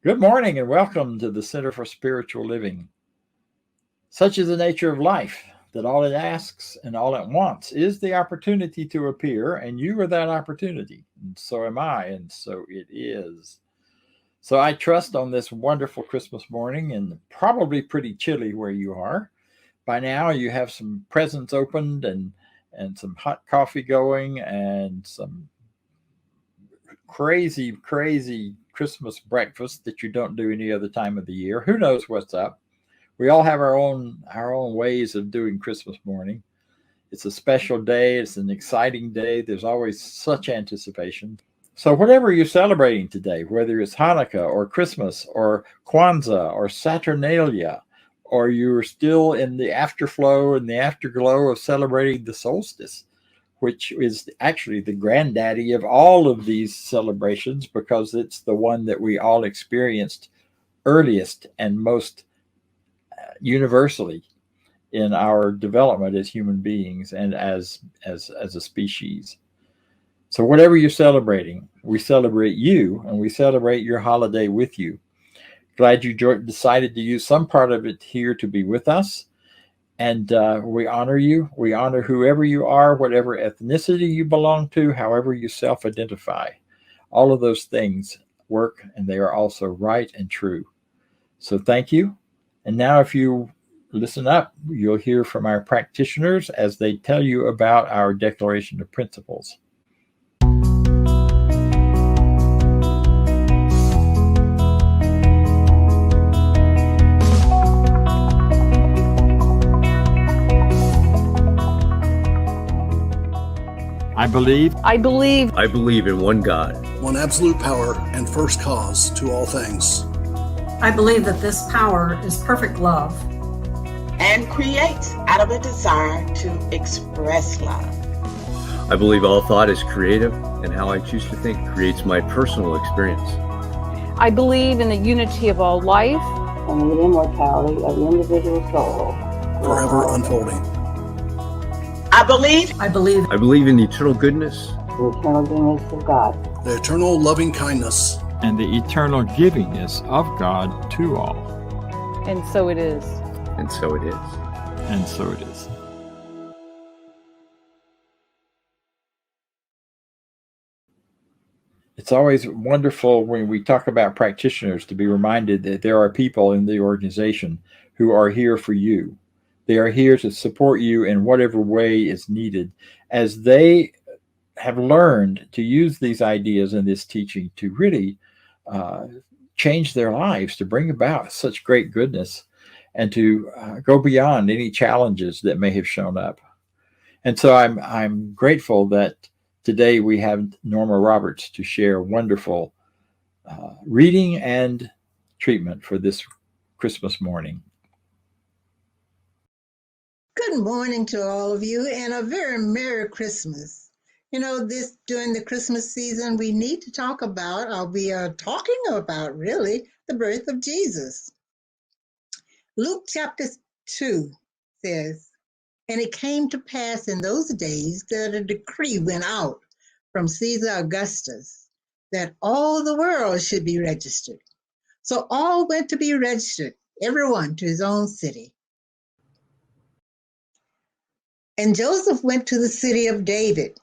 Good morning and welcome to the Center for Spiritual Living. Such is the nature of life that all it asks and all it wants is the opportunity to appear, and you are that opportunity. And so am I, and so it is. So I trust on this wonderful Christmas morning, and probably pretty chilly where you are. By now you have some presents opened and some hot coffee going and some crazy Christmas breakfast that you don't do any other time of the year. Who knows what's up? We all have our own ways of doing Christmas morning. It's a special day. It's an exciting day. There's always such anticipation. So whatever you're celebrating today, whether it's Hanukkah or Christmas or Kwanzaa or Saturnalia, or you're still in the afterflow and the afterglow of celebrating the solstice, which is actually the granddaddy of all of these celebrations because it's the one that we all experienced earliest and most universally in our development as human beings and as a species. So whatever you're celebrating, we celebrate you and we celebrate your holiday with you. Glad you decided to use some part of it here to be with us. And we honor you. We honor whoever you are, whatever ethnicity you belong to, however you self-identify. All of those things work, and they are also right and true. So thank you. And now if you listen up, you'll hear from our practitioners as they tell you about our Declaration of Principles. I believe in one God, one absolute power and first cause to all things. I believe that this power is perfect love and creates out of a desire to express love. I believe all thought is creative, and how I choose to think creates my personal experience. I believe in the unity of all life and the immortality of the individual soul, forever unfolding. I believe in the eternal goodness, the eternal goodness of God, the eternal loving kindness, and the eternal givingness of God to all. And so it is. And so it is. And so it is. It's always wonderful when we talk about practitioners to be reminded that there are people in the organization who are here for you. They are here to support you in whatever way is needed as they have learned to use these ideas and this teaching to really change their lives, to bring about such great goodness and to go beyond any challenges that may have shown up. And so I'm grateful that today we have Norma Roberts to share wonderful reading and treatment for this Christmas morning. Good morning to all of you and a very Merry Christmas. You know, during the Christmas season, we need to talk about, or we are talking about really, the birth of Jesus. Luke chapter 2 says, "And it came to pass in those days that a decree went out from Caesar Augustus that all the world should be registered. So all went to be registered, everyone to his own city. And Joseph went to the city of David,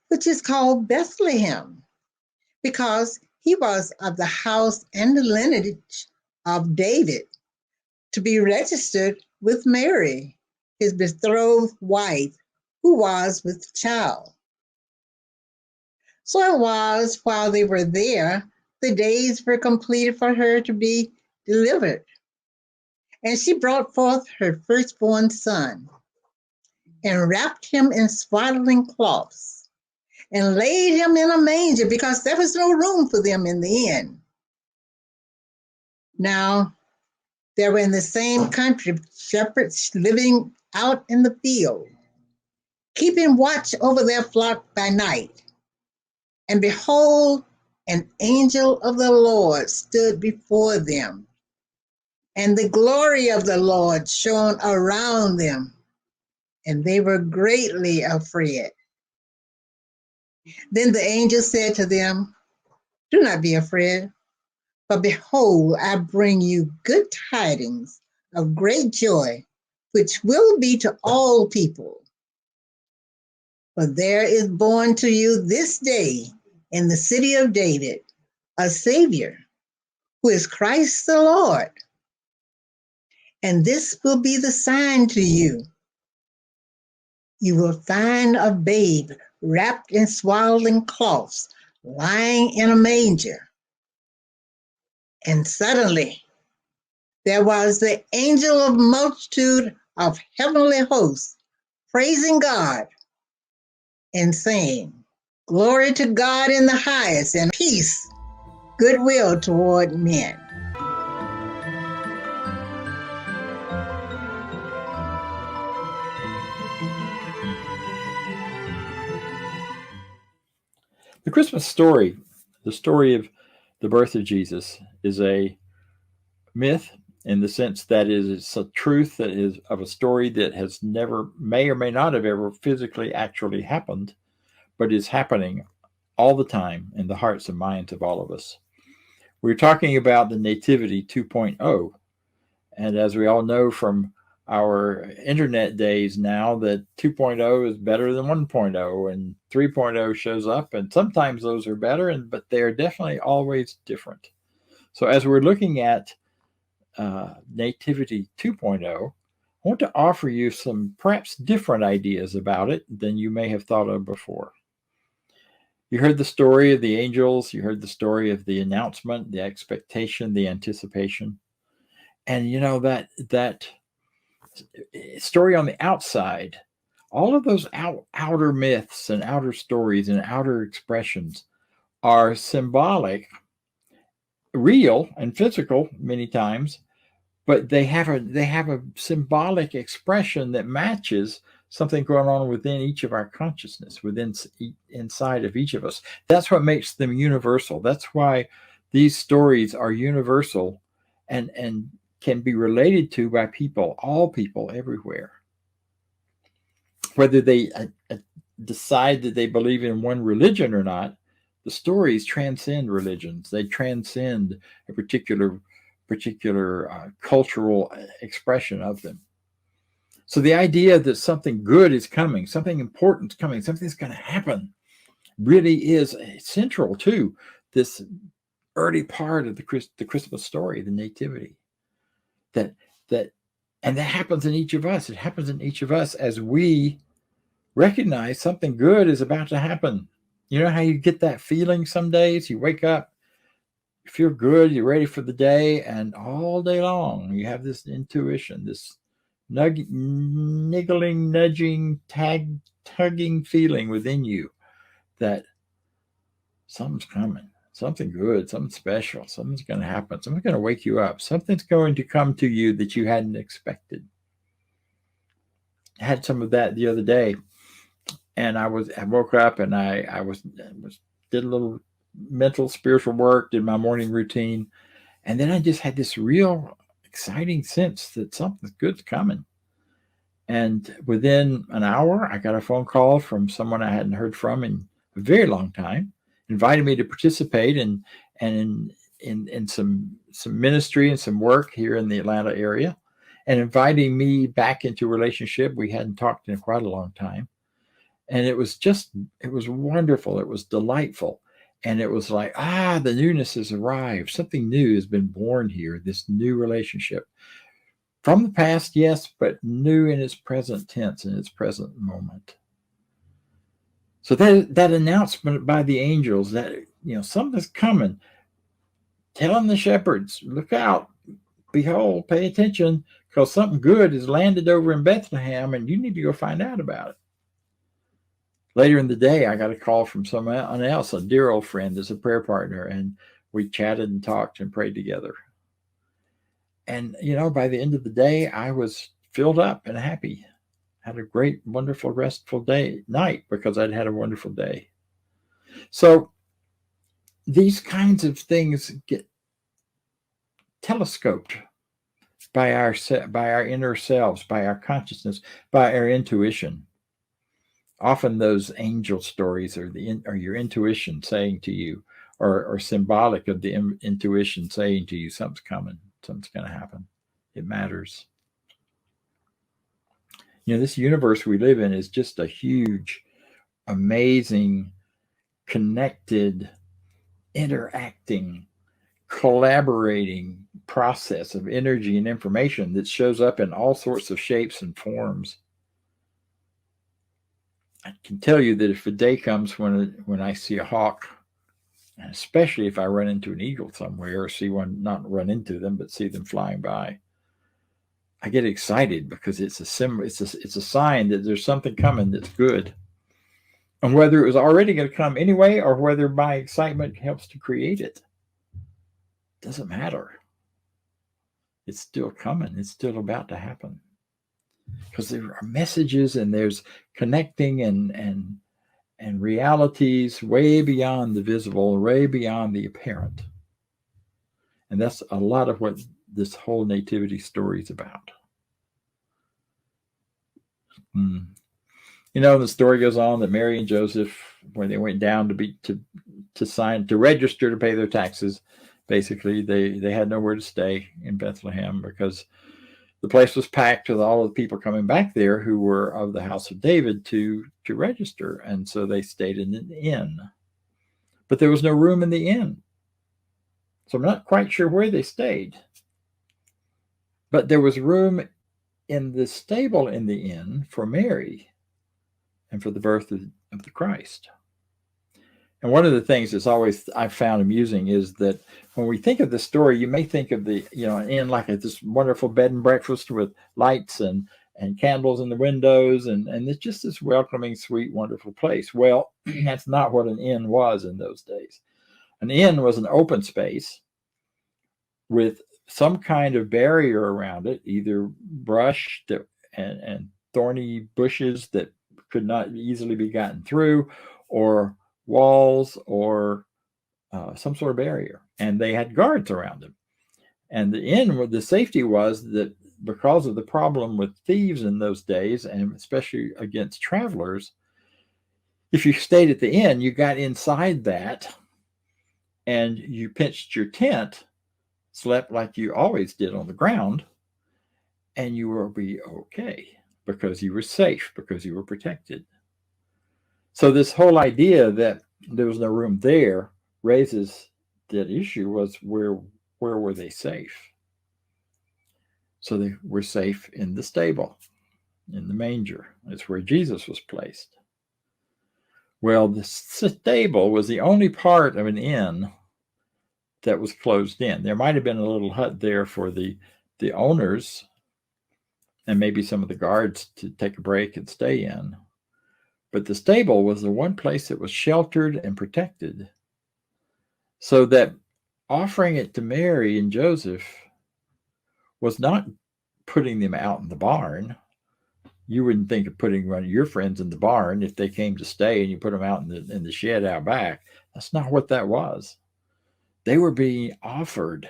which is called Bethlehem, because he was of the house and the lineage of David, to be registered with Mary, his betrothed wife, who was with child. So it was, while they were there, the days were completed for her to be delivered. And she brought forth her firstborn son, and wrapped him in swaddling cloths, and laid him in a manger, because there was no room for them in the inn. Now, there were in the same country shepherds living out in the field, keeping watch over their flock by night. And behold, an angel of the Lord stood before them, and the glory of the Lord shone around them, and they were greatly afraid. Then the angel said to them, "Do not be afraid, But behold, I bring you good tidings of great joy, which will be to all people. For there is born to you this day in the city of David a Savior, who is Christ the Lord. And this will be the sign to you. You will find a babe wrapped in swaddling cloths, lying in a manger. And suddenly there was the angel of multitude of heavenly hosts, praising God and saying, Glory to God in the highest, and peace, goodwill toward men. The Christmas story, the story of the birth of Jesus, is a myth in the sense that it's a truth that is of a story that has never, may or may not have ever physically actually happened, but is happening all the time in the hearts and minds of all of us. We're talking about the Nativity 2.0. And as we all know from our internet days now, that 2.0 is better than 1.0, and 3.0 shows up, and sometimes those are better, but they're definitely always different. So as we're looking at Nativity 2.0, I want to offer you some perhaps different ideas about it than you may have thought of before. You heard the story of the angels, you heard the story of the announcement, the expectation, the anticipation. And you know, that story on the outside, all of those outer myths and outer stories and outer expressions are symbolic, real and physical many times, but they have a symbolic expression that matches something going on within each of our consciousness, inside of each of us. That's what makes them universal. That's why these stories are universal and can be related to by people, all people everywhere. Whether they decide that they believe in one religion or not, the stories transcend religions. They transcend a particular cultural expression of them. So the idea that something good is coming, something important is coming, something's going to happen, really is central to this early part of the Christmas story, the Nativity. And that happens in each of us. It happens in each of us as we recognize something good is about to happen. You know how you get that feeling some days? You wake up, you feel good, you're ready for the day, and all day long you have this intuition, this niggling, nudging, tugging feeling within you that something's coming, something good, something special, something's going to happen, something's going to wake you up, something's going to come to you that you hadn't expected. I had some of that the other day, and I woke up and I did a little mental spiritual work, did my morning routine, and then I just had this real exciting sense that something good's coming. And within an hour, I got a phone call from someone I hadn't heard from in a very long time, invited me to participate in some ministry and some work here in the Atlanta area, and inviting me back into a relationship we hadn't talked in quite a long time. And it was wonderful. It was delightful. And it was like, the newness has arrived. Something new has been born here, this new relationship. From the past, yes, but new in its present tense, in its present moment. So that announcement by the angels that, something's coming, telling the shepherds, look out, behold, pay attention, because something good has landed over in Bethlehem, and you need to go find out about it. Later in the day, I got a call from someone else, a dear old friend, as a prayer partner, and we chatted and talked and prayed together. And, by the end of the day, I was filled up and happy. Had a great, wonderful, restful night because I'd had a wonderful day. So these kinds of things get telescoped by our inner selves, by our consciousness, by our intuition. Often those angel stories are your intuition saying to you, or symbolic of the intuition saying to you, something's coming, something's going to happen. It matters. You know, this universe we live in is just a huge, amazing, connected, interacting, collaborating process of energy and information that shows up in all sorts of shapes and forms. I can tell you that if a day comes when I see a hawk, and especially if I run into an eagle somewhere, or see one, not run into them, but see them flying by, I get excited because it's a symbol. It's a sign that there's something coming that's good. And whether it was already going to come anyway, or whether my excitement helps to create it, doesn't matter. It's still coming. It's still about to happen. Because there are messages, and there's connecting and realities way beyond the visible, way beyond the apparent. And that's a lot of what this whole nativity story is about. You know, the story goes on that Mary and Joseph, when they went down to register to pay their taxes, basically they had nowhere to stay in Bethlehem because the place was packed with all of the people coming back there who were of the house of David to register. And so they stayed in an inn. But there was no room in the inn. So I'm not quite sure where they stayed. But there was room in the stable in the inn for Mary and for the birth of the Christ. And one of the things that's always I've found amusing is that when we think of the story, you may think of the, an inn like this wonderful bed and breakfast with lights and candles in the windows, and it's just this welcoming, sweet, wonderful place. Well, that's not what an inn was in those days. An inn was an open space with some kind of barrier around it, either brush and thorny bushes that could not easily be gotten through, or walls, or some sort of barrier. And they had guards around them. And the inn, the safety was that because of the problem with thieves in those days, and especially against travelers, if you stayed at the inn, you got inside that and you pitched your tent, slept like you always did on the ground, and you will be okay because you were safe, because you were protected. So this whole idea that there was no room there raises that issue was where were they safe? So they were safe in the stable, in the manger. That's where Jesus was placed. Well, the stable was the only part of an inn that was closed in. There might have been a little hut there for the owners and maybe some of the guards to take a break and stay in. But the stable was the one place that was sheltered and protected, so that offering it to Mary and Joseph was not putting them out in the barn. You wouldn't think of putting one of your friends in the barn if they came to stay and you put them out in the shed out back. That's not what that was. They were being offered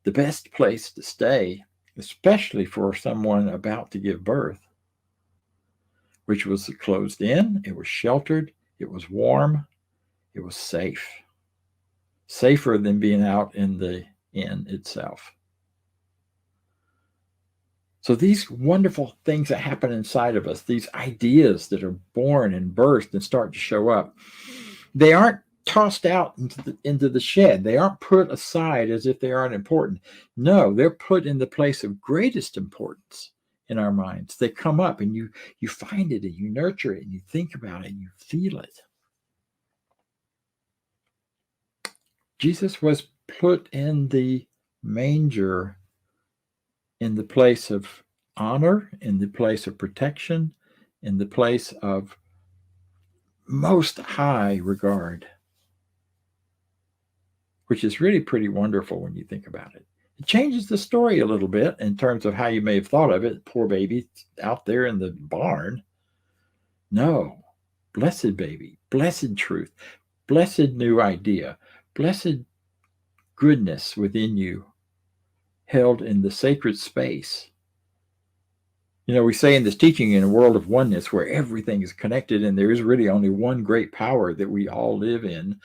the best place to stay, especially for someone about to give birth, which was closed in, it was sheltered, it was warm, it was safe. Safer than being out in the inn itself. So these wonderful things that happen inside of us, these ideas that are born and birthed and start to show up, they aren't tossed out into the shed. They aren't put aside as if they aren't important. No, they're put in the place of greatest importance in our minds. They come up and you find it and you nurture it and you think about it and you feel it. Jesus was put in the manger in the place of honor, in the place of protection, in the place of most high regard, which is really pretty wonderful when you think about it. It changes the story a little bit in terms of how you may have thought of it. Poor baby out there in the barn. No, blessed baby, blessed truth, blessed new idea, blessed goodness within you, held in the sacred space. You know, we say in this teaching, in a world of oneness where everything is connected and there is really only one great power that we all live in,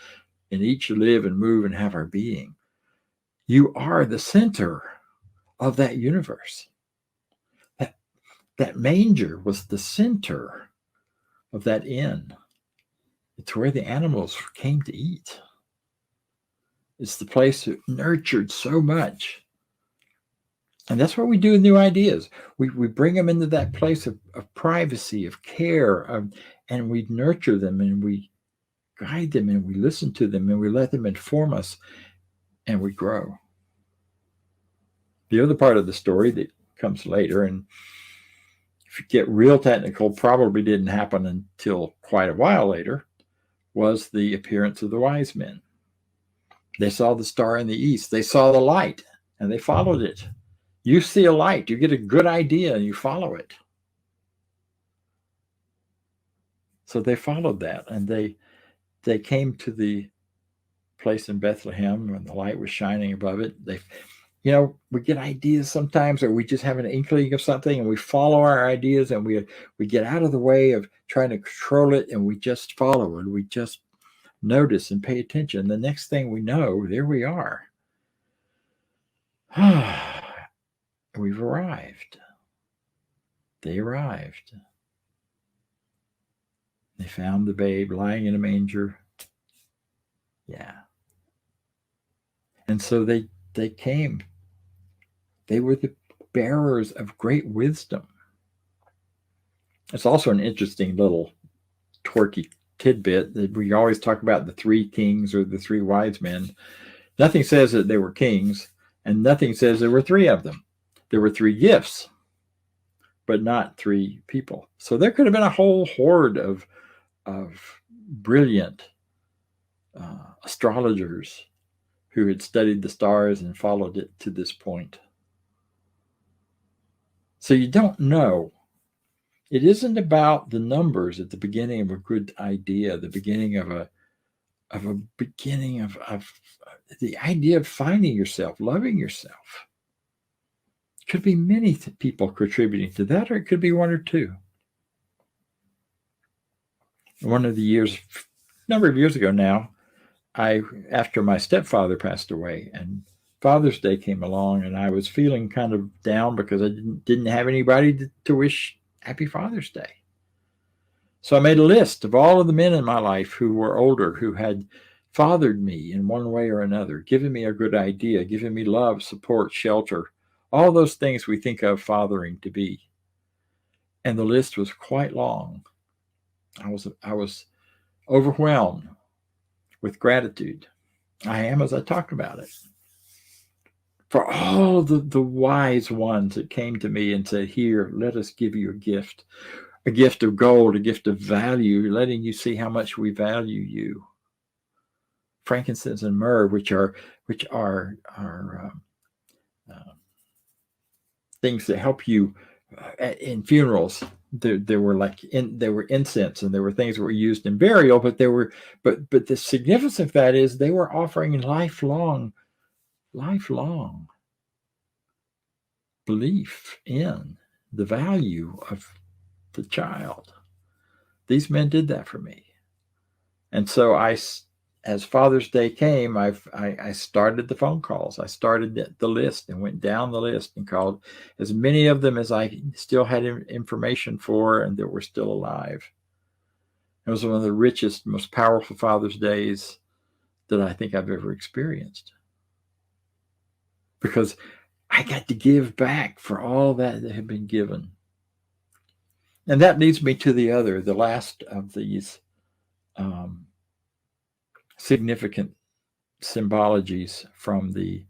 and each live and move and have our being. You are the center of that universe. That manger was the center of that inn. It's where the animals came to eat. It's the place that nurtured so much. And that's what we do with new ideas. We bring them into that place of privacy, of care, and we nurture them, and we guide them, and we listen to them, and we let them inform us, and we grow. The other part of the story that comes later, and if you get real technical, probably didn't happen until quite a while later, was the appearance of the wise men. They saw the star in the east. They saw the light, and they followed it. You see a light, you get a good idea, and you follow it. So they followed that, and they came to the place in Bethlehem when the light was shining above it. We get ideas sometimes, or we just have an inkling of something, and we follow our ideas, and we get out of the way of trying to control it, and we just follow it. We just notice and pay attention. The next thing we know, there we are. We've arrived. They arrived. They found the babe lying in a manger. Yeah. And so they came. They were the bearers of great wisdom. It's also an interesting little twerky tidbit that we always talk about the three kings or the three wise men. Nothing says that they were kings, and nothing says there were three of them. There were three gifts, but not three people. So there could have been a whole horde of brilliant astrologers who had studied the stars and followed it to this point. So you don't know. It isn't about the numbers at the beginning of a good idea, the beginning of the idea of finding yourself, loving yourself. It could be many people contributing to that, or it could be one or two. One of the years, a number of years ago now, after my stepfather passed away, and Father's Day came along, and I was feeling kind of down because I didn't have anybody to wish Happy Father's Day. So I made a list of all of the men in my life who were older, who had fathered me in one way or another, given me a good idea, given me love, support, shelter, all those things we think of fathering to be. And the list was quite long. I was overwhelmed with gratitude. I am, as I talked about it. For all of the wise ones that came to me and said, here, let us give you a gift of gold, a gift of value, letting you see how much we value you. Frankincense and myrrh, which are things that help you in funerals. There were incense, and there were things that were used in burial, but the significance of that is they were offering lifelong belief in the value of the child. These men did that for me. And so as Father's Day came, I started the phone calls. I started the list and went down the list and called as many of them as I still had information for and that were still alive. It was one of the richest, most powerful Father's Days that I think I've ever experienced. Because I got to give back for all that had been given. And that leads me to the last of these significant symbologies from the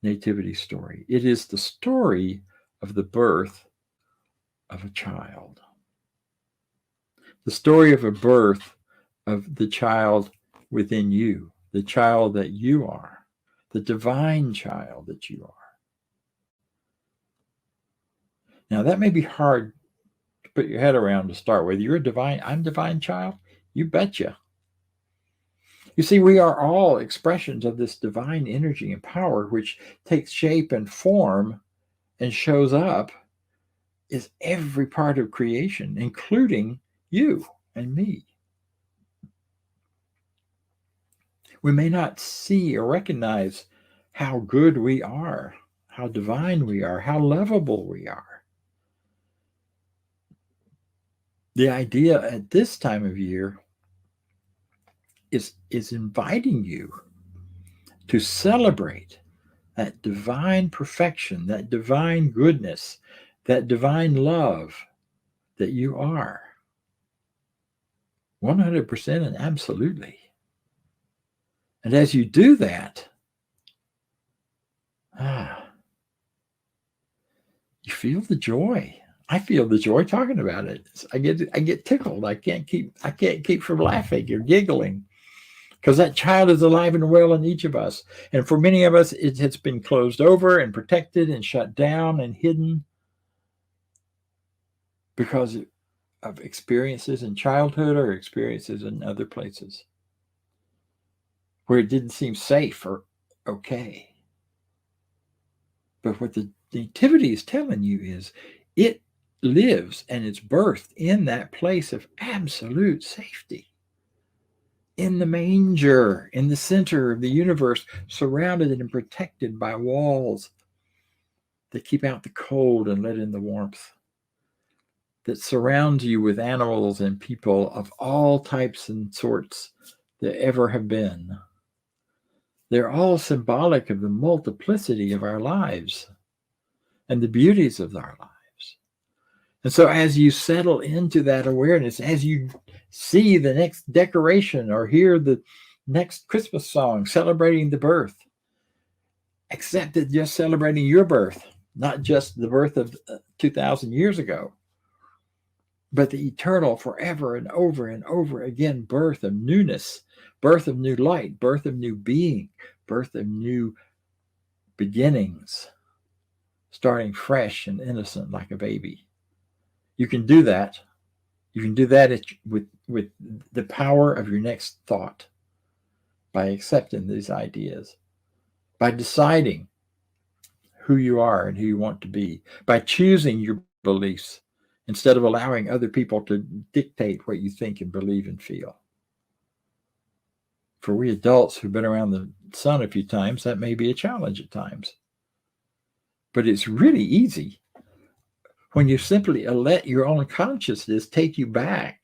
Nativity story. It is the story of the birth of a child. The story of a birth of the child within you, the child that you are, the divine child that you are. Now, that may be hard to put your head around to start with. I'm divine child? You betcha. You see, we are all expressions of this divine energy and power, which takes shape and form and shows up as every part of creation, including you and me. We may not see or recognize how good we are, how divine we are, how lovable we are. The idea at this time of year is inviting you to celebrate that divine perfection, that divine goodness, that divine love that you are. 100% and absolutely. And as you do that, you feel the joy. I feel the joy talking about it. I get tickled. I can't keep from laughing or giggling, because that child is alive and well in each of us. And for many of us, it has been closed over and protected and shut down and hidden because of experiences in childhood or experiences in other places where it didn't seem safe or okay. But what the Nativity is telling you is it lives and it's birthed in that place of absolute safety. In the manger, in the center of the universe, surrounded and protected by walls that keep out the cold and let in the warmth, that surround you with animals and people of all types and sorts that ever have been. They're all symbolic of the multiplicity of our lives and the beauties of our lives. And so as you settle into that awareness, as you see the next decoration or hear the next Christmas song celebrating the birth, accept that just celebrating your birth, not just the birth of 2,000 years ago, but the eternal, forever and over again birth of newness, birth of new light, birth of new being, birth of new beginnings, starting fresh and innocent like a baby. You can do that. You can do that with the power of your next thought, by accepting these ideas, by deciding who you are and who you want to be, by choosing your beliefs instead of allowing other people to dictate what you think and believe and feel. For we adults who've been around the sun a few times, that may be a challenge at times. But it's really easy when you simply let your own consciousness take you back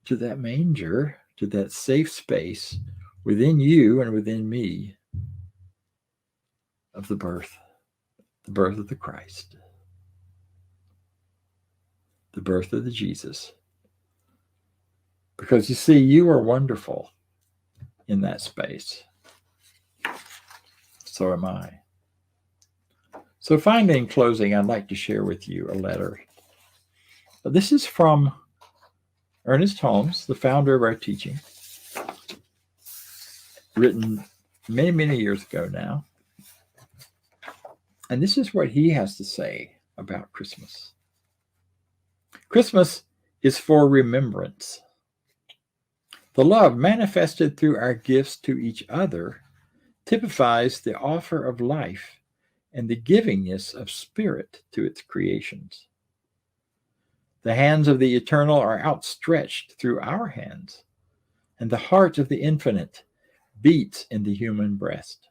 to that manger, to that safe space within you and within me of the birth of the Christ, the birth of the Jesus. Because you see, you are wonderful in that space. So am I. So finally, in closing, I'd like to share with you a letter. This is from Ernest Holmes, the founder of our teaching, written many, many years ago now. And this is what he has to say about Christmas. Christmas is for remembrance. The love manifested through our gifts to each other typifies the offer of life and the givingness of spirit to its creations. The hands of the eternal are outstretched through our hands, and the heart of the infinite beats in the human breast.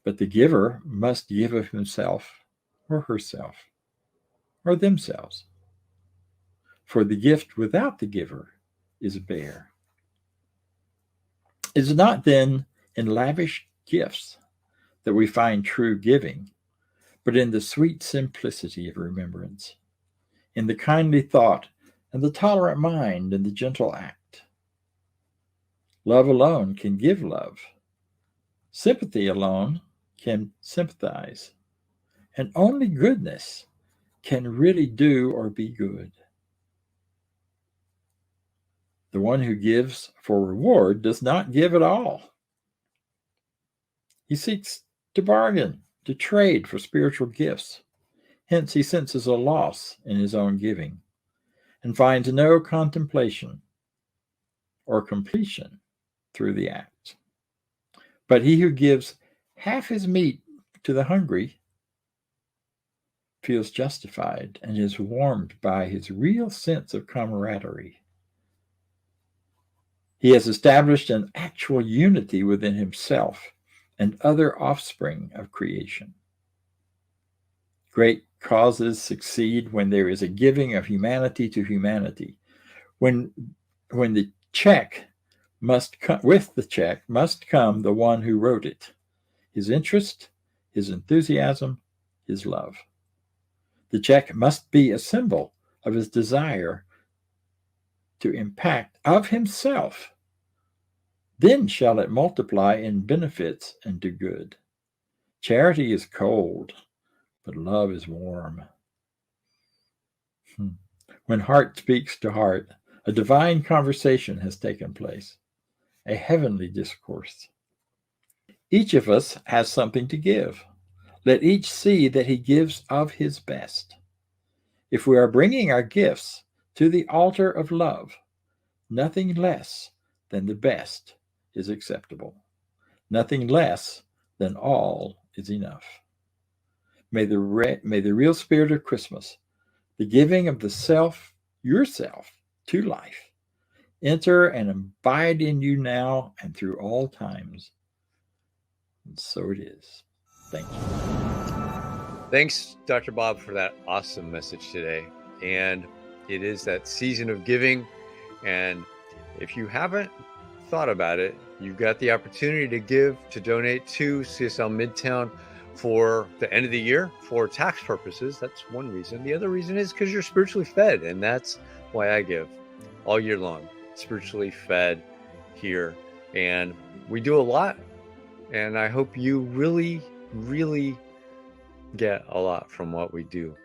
But the giver must give of himself or herself or themselves. For the gift without the giver is bare. It is not then in lavish gifts that we find true giving, but in the sweet simplicity of remembrance, in the kindly thought and the tolerant mind and the gentle act. Love alone can give love. Sympathy alone can sympathize. And only goodness can really do or be good. The one who gives for reward does not give at all. He seeks to bargain, to trade for spiritual gifts. Hence he senses a loss in his own giving and finds no contemplation or completion through the act. But he who gives half his meat to the hungry feels justified and is warmed by his real sense of camaraderie. He has established an actual unity within himself and other offspring of creation. Great causes succeed when there is a giving of humanity to humanity. When the check must come, with the check must come the one who wrote it, his interest, his enthusiasm, his love. The check must be a symbol of his desire to impact of himself. Then shall it multiply in benefits and do good. Charity is cold, but love is warm. When heart speaks to heart, a divine conversation has taken place, a heavenly discourse. Each of us has something to give. Let each see that he gives of his best. If we are bringing our gifts to the altar of love, nothing less than the best is acceptable. Nothing less than all is enough. May the real spirit of Christmas, the giving of the self, yourself, to life, enter and abide in you now and through all times. And so it is. Thank you. Thanks, Dr. Bob, for that awesome message today. And it is that season of giving. And if you haven't thought about it, you've got the opportunity to give, to donate to CSL Midtown for the end of the year for tax purposes. That's one reason. The other reason is because you're spiritually fed. And that's why I give all year long, spiritually fed here. And we do a lot. And I hope you really, really get a lot from what we do.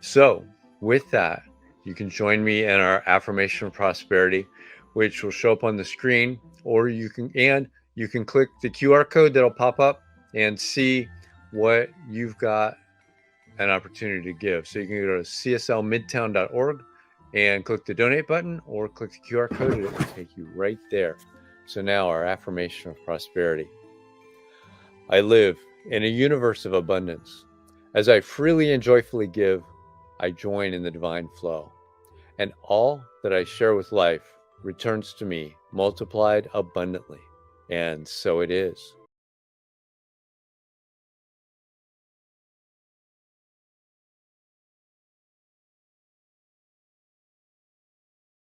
So with that, you can join me in our affirmation of prosperity, which will show up on the screen, or you can click the QR code that'll pop up and see what you've got an opportunity to give. So you can go to cslmidtown.org and click the donate button, or click the QR code and it will take you right there. So now our affirmation of prosperity. I live in a universe of abundance. As I freely and joyfully give, I join in the divine flow, and all that I share with life returns to me multiplied abundantly. And so it is.